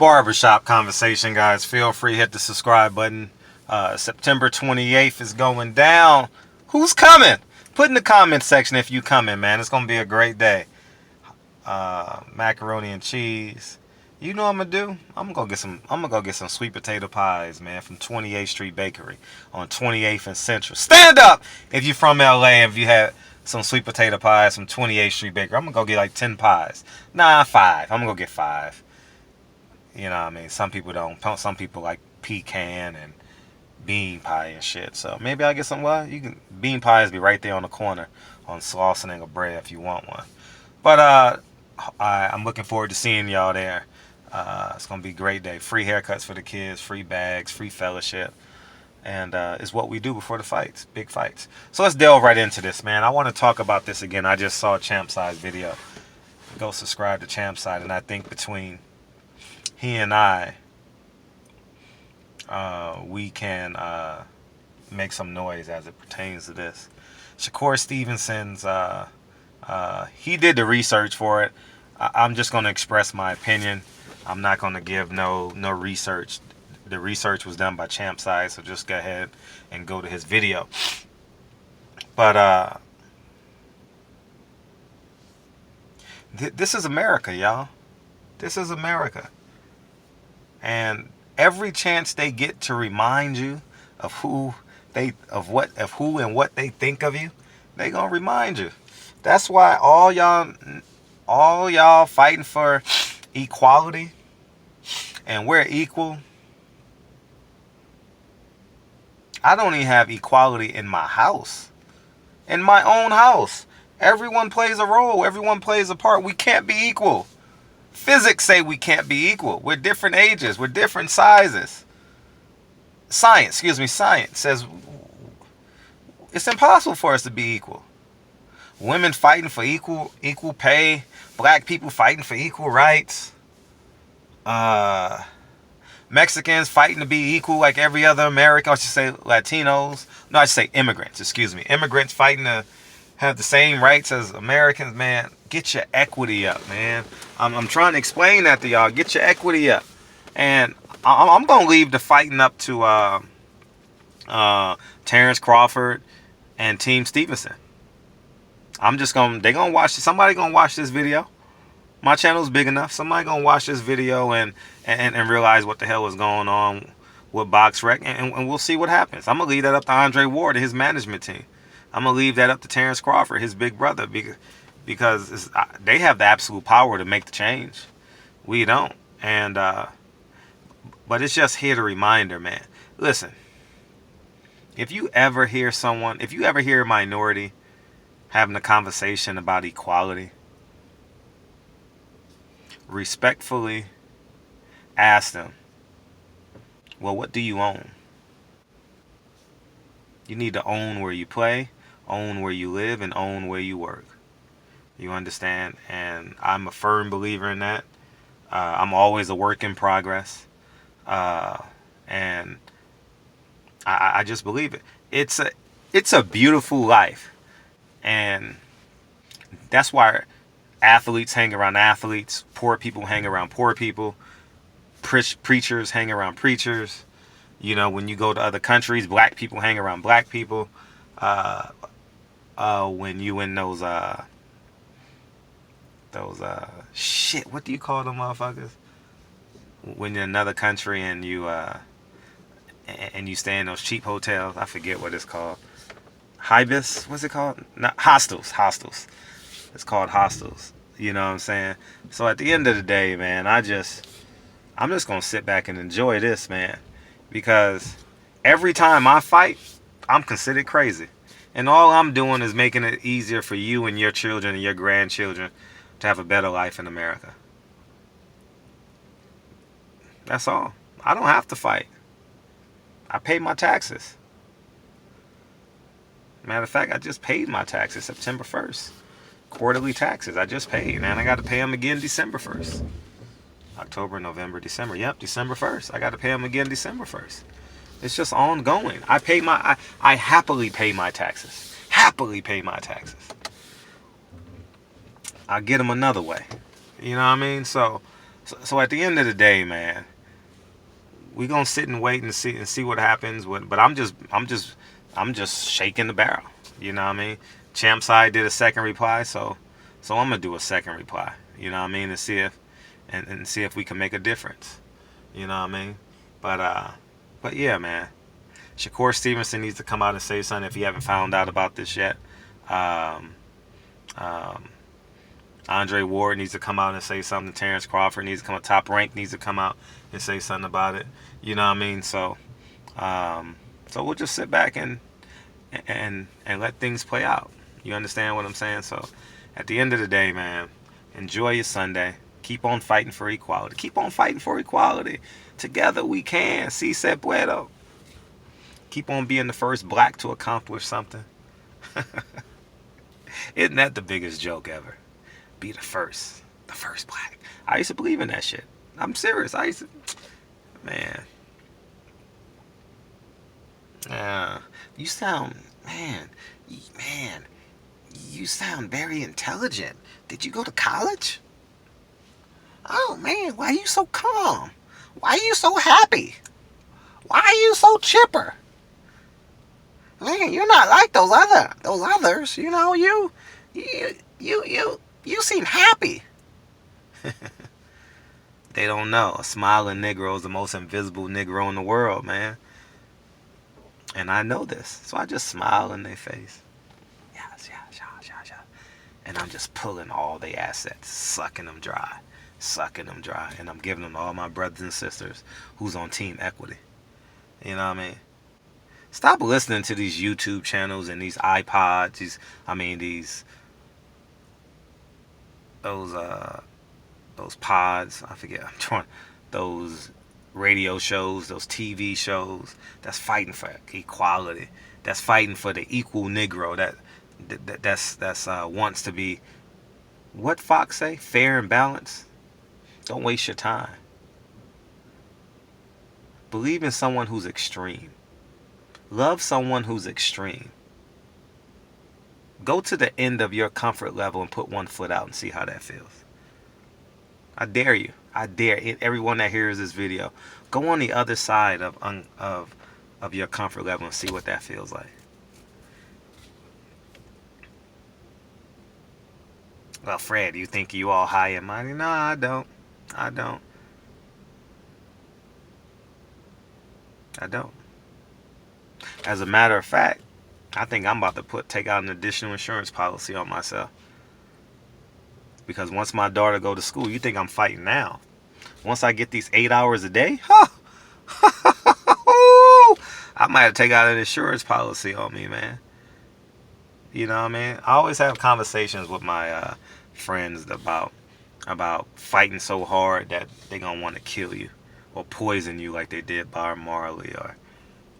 barbershop conversation, guys. Feel free, hit the subscribe button. September 28th is going down. Who's coming? Put in the comment section if you coming, man. It's gonna be a great day. Macaroni and cheese. You know what I'm gonna do? I'm gonna go get some sweet potato pies, man, from 28th Street Bakery on 28th and Central. Stand up if you're from LA. If you had some sweet potato pies from 28th Street Bakery, I'm gonna go get like 10 pies. Nah, 5. I'm gonna go get 5. You know what I mean? Some people don't. Some people like pecan and bean pie and shit. So maybe I'll get some. Well, you can. Bean pies be right there on the corner on Slauson and bread if you want one. But I'm looking forward to seeing y'all there. It's gonna be a great day. Free haircuts for the kids, free bags, free fellowship, and it's what we do before the fights, big fights. So let's delve right into this, man. I want to talk about this again. I just saw Champside's video. Go subscribe to Champside, and I think between he and I, we can make some noise as it pertains to this. Shakur Stevenson's, he did the research for it. I'm just going to express my opinion. I'm not going to give no research. The research was done by Champside, so just go ahead and go to his video. But this is America, y'all. This is America. And every chance they get to remind you of who and what they think of you, they gonna remind you. That's why all y'all fighting for equality, and we're equal. I don't even have equality in my house. In my own house. Everyone plays a role. Everyone plays a part. We can't be equal. Physics say we can't be equal. We're different ages. We're different sizes. Science says it's impossible for us to be equal. Women fighting for equal pay. Black people fighting for equal rights. Mexicans fighting to be equal like every other American. I should say Latinos. No, I should say immigrants. Excuse me. Immigrants fighting to have the same rights as Americans. Man, get your equity up, man. I'm trying to explain that to y'all. Get your equity up. And I'm going to leave the fighting up to Terrence Crawford and Team Stevenson. They're going to watch, somebody going to watch this video. My channel's big enough. Somebody going to watch this video and realize what the hell is going on with BoxRec. And we'll see what happens. I'm going to leave that up to Andre Ward and his management team. I'm going to leave that up to Terrence Crawford, his big brother, because they have the absolute power to make the change. We don't. And but it's just here to reminder, man. Listen, if you ever hear a minority having a conversation about equality, respectfully ask them, well, what do you own? You need to own where you play, own where you live, and own where you work. You understand? And I'm a firm believer in that. I'm always a work in progress. And I just believe it. It's a beautiful life. And that's why athletes hang around athletes. Poor people hang around poor people. Preachers hang around preachers. You know, when you go to other countries, black people hang around black people. When you in those shit, what do you call them motherfuckers? When you're in another country and you stay in those cheap hotels, I forget what it's called. Hibis, what's it called? Not hostels. It's called hostels. You know what I'm saying? So at the end of the day, man, I'm just gonna sit back and enjoy this, man, because every time I fight, I'm considered crazy, and all I'm doing is making it easier for you and your children and your grandchildren to have a better life in America. That's all. I don't have to fight. I pay my taxes. Matter of fact, I just paid my taxes September 1st. Quarterly taxes. I just paid, and I got to pay them again December 1st. October, November, December. Yep, December 1st. I got to pay them again December 1st. It's just ongoing. I happily pay my taxes. Happily pay my taxes. I'll get them another way. You know what I mean? So So at the end of the day, man, we gonna sit and wait and see what happens. But I'm just shaking the barrel. You know what I mean? Champ side did a second reply, so I'm gonna do a second reply. You know what I mean? And see if we can make a difference. You know what I mean? But yeah, man. Shakur Stevenson needs to come out and say something if you haven't found out about this yet. Um, um, Andre Ward needs to come out and say something. Terrence Crawford needs to come out. Top Rank needs to come out and say something about it. You know what I mean? So we'll just sit back and let things play out. You understand what I'm saying? So at the end of the day, man, enjoy your Sunday. Keep on fighting for equality. Keep on fighting for equality. Together we can. Si se puedo. Keep on being the first black to accomplish something. Isn't that the biggest joke ever? Be the first black. I used to believe in that shit. I'm serious. Man. You sound, man, you sound very intelligent. Did you go to college? Oh, man, why are you so calm? Why are you so happy? Why are you so chipper? Man, you're not like those others. You know, you seem happy. They don't know. A smiling Negro is the most invisible Negro in the world, man. And I know this, so I just smile in their face. Yes. And I'm just pulling all their assets, sucking them dry. And I'm giving them to all my brothers and sisters who's on Team Equity. You know what I mean? Stop listening to these YouTube channels and these iPods. Those pods. I forget. Those radio shows, those TV shows. That's fighting for equality. That's fighting for the equal Negro. That's wants to be. What Fox say? Fair and balanced. Don't waste your time. Believe in someone who's extreme. Love someone who's extreme. Go to the end of your comfort level and put one foot out and see how that feels. I dare you. I dare everyone that hears this video. Go on the other side of your comfort level and see what that feels like. Well, Fred, you think you all high and mighty? No, I don't. As a matter of fact, I think I'm about to take out an additional insurance policy on myself. Because once my daughter go to school, you think I'm fighting now. Once I get these 8 hours a day, I might have to take out an insurance policy on me, man. You know what I mean? I always have conversations with my friends about fighting so hard that they gonna want to kill you or poison you like they did Bob Marley or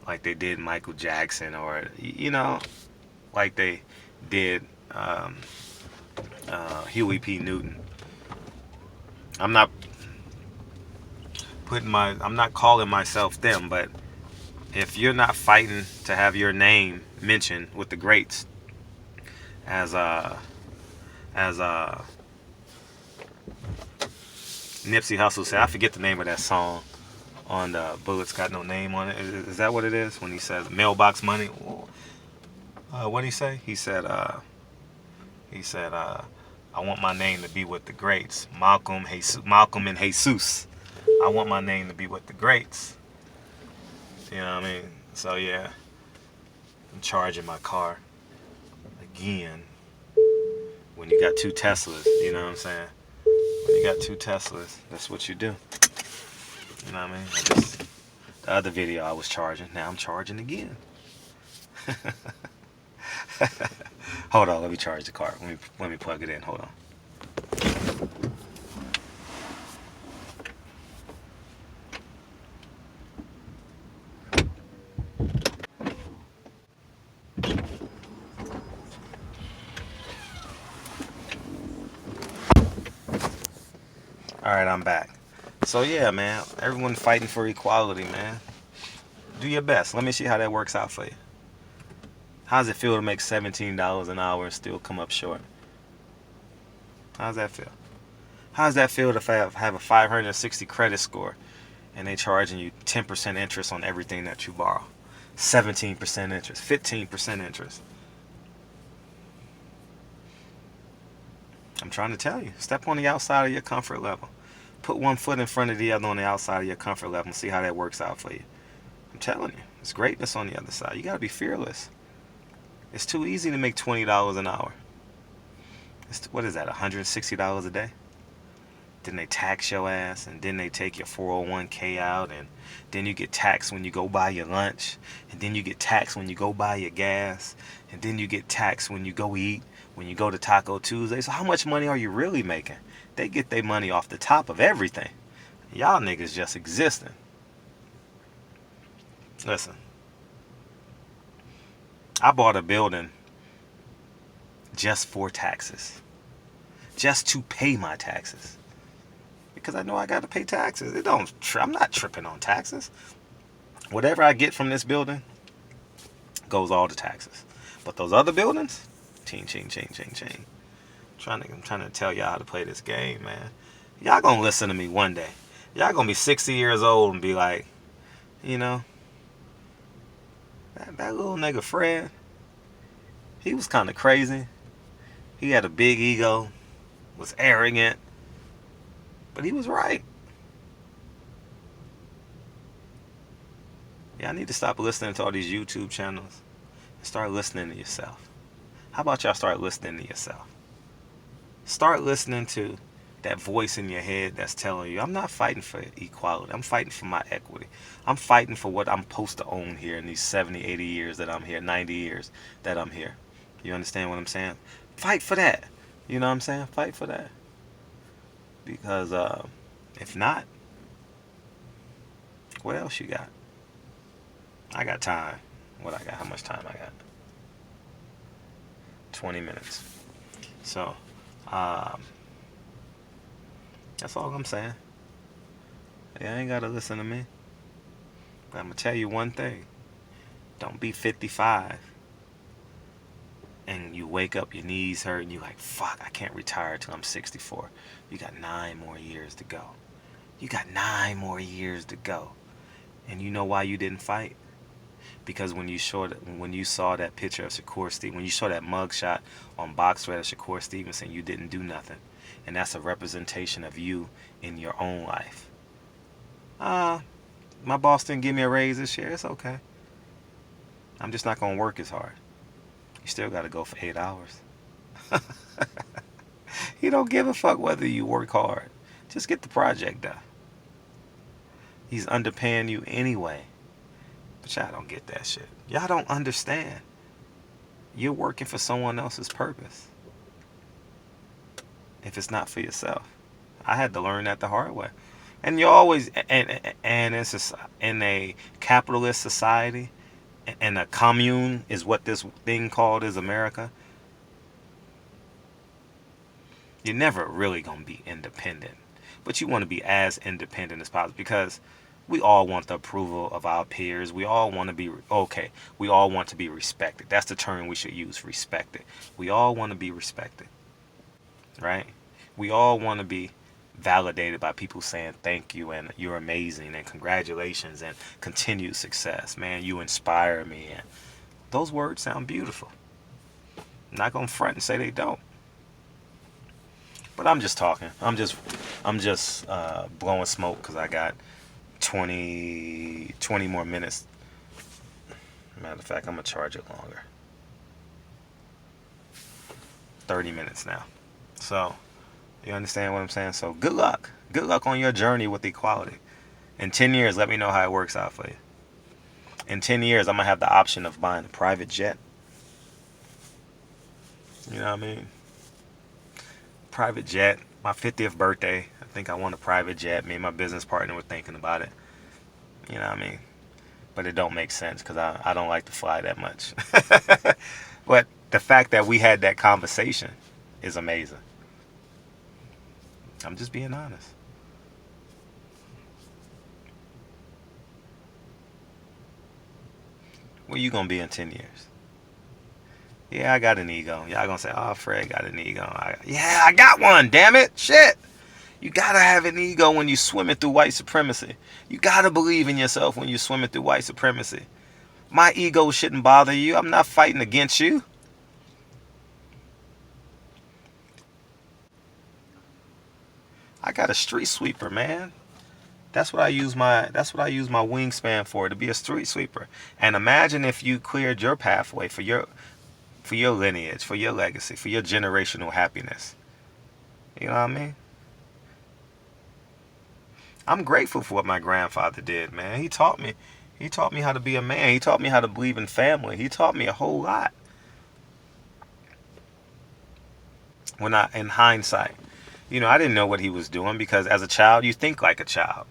like they did Michael Jackson or like they did Huey P. Newton. I'm not calling myself them, but if you're not fighting to have your name mentioned with the greats, as Nipsey Hussle said, I forget the name of that song on the Bullets Got No Name on it. Is that what it is when he says mailbox money? What did he say? He said I want my name to be with the greats. Malcolm and Jesus. I want my name to be with the greats. You know what I mean? So yeah, I'm charging my car again. When you got two Teslas, you know what I'm saying? When you got two Teslas, that's what you do. You know what I mean? The other video I was charging, now I'm charging again. Hold on, let me charge the car. Let me plug it in. Hold on. Alright, I'm back. So yeah, man, everyone fighting for equality, man. Do your best. Let me see how that works out for you. How does it feel to make $17 an hour and still come up short? How does that feel? How does that feel to have a 560 credit score and they charging you 10% interest on everything that you borrow? 17% interest, 15% interest. I'm trying to tell you, step on the outside of your comfort level. Put one foot in front of the other on the outside of your comfort level and see how that works out for you. I'm telling you, there's greatness on the other side. You got to be fearless. It's too easy to make $20 an hour. What is that, $160 a day? Then they tax your ass, and then they take your 401k out, and then you get taxed when you go buy your lunch, and then you get taxed when you go buy your gas, and then you get taxed when you go eat, when you go to Taco Tuesday. So how much money are you really making? They get their money off the top of everything. Y'all niggas just existing. Listen, I bought a building just for taxes, just to pay my taxes, because I know I got to pay taxes. I'm not tripping on taxes. Whatever I get from this building goes all to taxes. But those other buildings, ching, ching, ching, ching, ching. I'm trying to tell y'all how to play this game, man. Y'all gonna listen to me one day. Y'all gonna be 60 years old and be like, you know, that little nigga Fred, he was kind of crazy. He had a big ego, was arrogant, but he was right. Y'all need to stop listening to all these YouTube channels and start listening to yourself. How about y'all start listening to yourself? Start listening to that voice in your head that's telling you, I'm not fighting for equality. I'm fighting for my equity. I'm fighting for what I'm supposed to own here in these 70, 80 years that I'm here, 90 years that I'm here. You understand what I'm saying? Fight for that. You know what I'm saying? Fight for that. Because if not, what else you got? I got time. What I got? How much time I got? 20 minutes. So, that's all I'm saying. Yeah, I ain't gotta listen to me. But I'm gonna tell you one thing. Don't be 55 and you wake up, your knees hurt, and you're like, fuck, I can't retire till I'm 64. You got 9 more years to go. You got 9 more years to go. And you know why you didn't fight? Because when you saw that picture of Shakur Stevenson, when you saw that mugshot on BoxRec of Shakur Stevenson, you didn't do nothing. And that's a representation of you in your own life. My boss didn't give me a raise this year. It's okay. I'm just not going to work as hard. You still got to go for 8 hours. He don't give a fuck whether you work hard. Just get the project done. He's underpaying you anyway. But y'all don't get that shit. Y'all don't understand. You're working for someone else's purpose. If it's not for yourself. I had to learn that the hard way. And you always, and it's just in a capitalist society, and a commune is what this thing called is America. You're never really going to be independent. But you want to be as independent as possible, because we all want the approval of our peers. We all want to be, we all want to be respected. That's the term we should use, respected. We all want to be respected, right? We all want to be validated by people saying thank you and you're amazing and congratulations and continued success. Man, you inspire me. And those words sound beautiful. I'm not going to front and say they don't. But I'm just talking. I'm just blowing smoke because I got 20 more minutes. Matter of fact, I'm going to charge it longer. 30 minutes now. So, you understand what I'm saying? So, good luck. Good luck on your journey with equality. In 10 years, let me know how it works out for you. In 10 years, I'm going to have the option of buying a private jet. You know what I mean? Private jet. My 50th birthday, I think I want a private jet. Me and my business partner were thinking about it. You know what I mean? But it don't make sense because I don't like to fly that much. But the fact that we had that conversation is amazing. I'm just being honest. Where you gonna be in 10 years? Yeah, I got an ego. Y'all gonna say, oh, Fred got an ego. Yeah, I got one, damn it. Shit. You gotta have an ego when you're swimming through white supremacy. You gotta believe in yourself when you're swimming through white supremacy. My ego shouldn't bother you. I'm not fighting against you. I got a street sweeper, man. That's what I use my wingspan for, to be a street sweeper. And imagine if you cleared your pathway for your lineage, for your legacy, for your generational happiness. You know what I mean? I'm grateful for what my grandfather did, man. He taught me how to be a man. He taught me how to believe in family. He taught me a whole lot. In hindsight, I didn't know what he was doing, because as a child, you think like a child.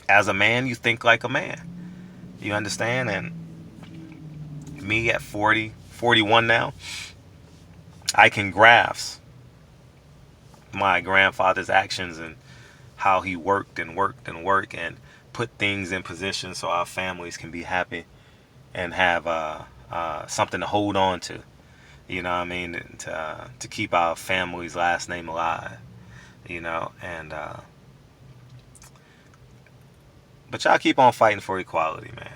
As a man, you think like a man. You understand? And me at 40, 41 now, I can grasp my grandfather's actions and how he worked and worked and worked and put things in position so our families can be happy and have something to hold on to. You know what I mean? To keep our family's last name alive. And but y'all keep on fighting for equality, man.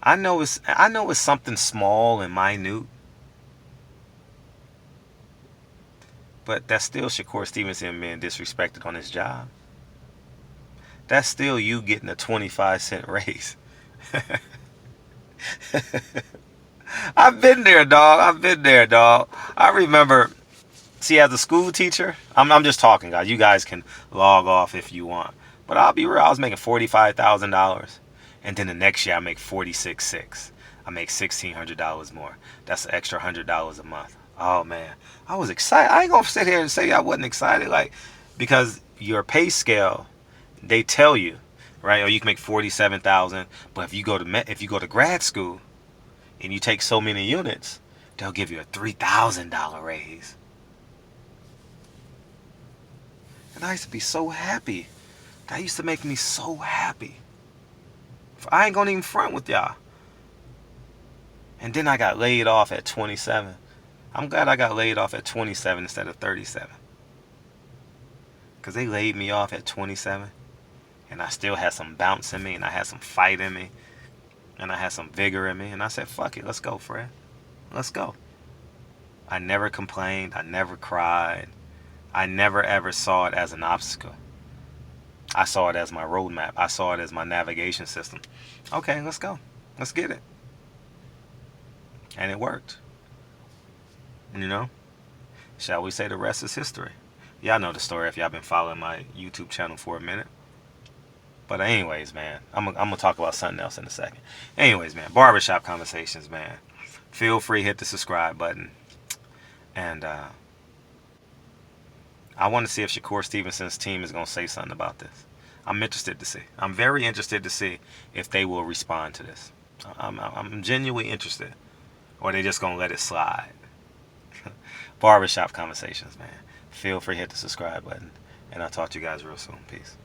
I know it's something small and minute, but that's still Shakur Stevenson being disrespected on his job. That's still you getting a 25-cent raise. I've been there, dog. I remember, see, as a school teacher, I'm just talking, guys. You guys can log off if you want. But I'll be real, I was making $45,000. And then the next year I make $46,600. I make $1,600 more. That's an extra $100 a month. Oh man, I was excited. I ain't gonna sit here and say I wasn't excited, because your pay scale, they tell you, right? Or you can make 47,000, but if you go to grad school and you take so many units, they'll give you a $3,000 raise. And I used to be so happy. That used to make me so happy. I ain't gonna even front with y'all. And then I got laid off at 27. I'm glad I got laid off at 27 instead of 37. Because they laid me off at 27. And I still had some bounce in me. And I had some fight in me. And I had some vigor in me. And I said, fuck it. Let's go, Fred. Let's go. I never complained. I never cried. I never ever saw it as an obstacle. I saw it as my roadmap. I saw it as my navigation system. Okay, let's go. Let's get it. And it worked. Shall we say the rest is history? Y'all know the story if y'all been following my YouTube channel for a minute. But anyways, man, I'm going to talk about something else in a second. Anyways, man, barbershop conversations, man. Feel free, hit the subscribe button. And I want to see if Shakur Stevenson's team is going to say something about this. I'm interested to see. I'm very interested to see if they will respond to this. I'm genuinely interested. Or they just going to let it slide. Barbershop conversations, man. Feel free to hit the subscribe button. And I'll talk to you guys real soon. Peace.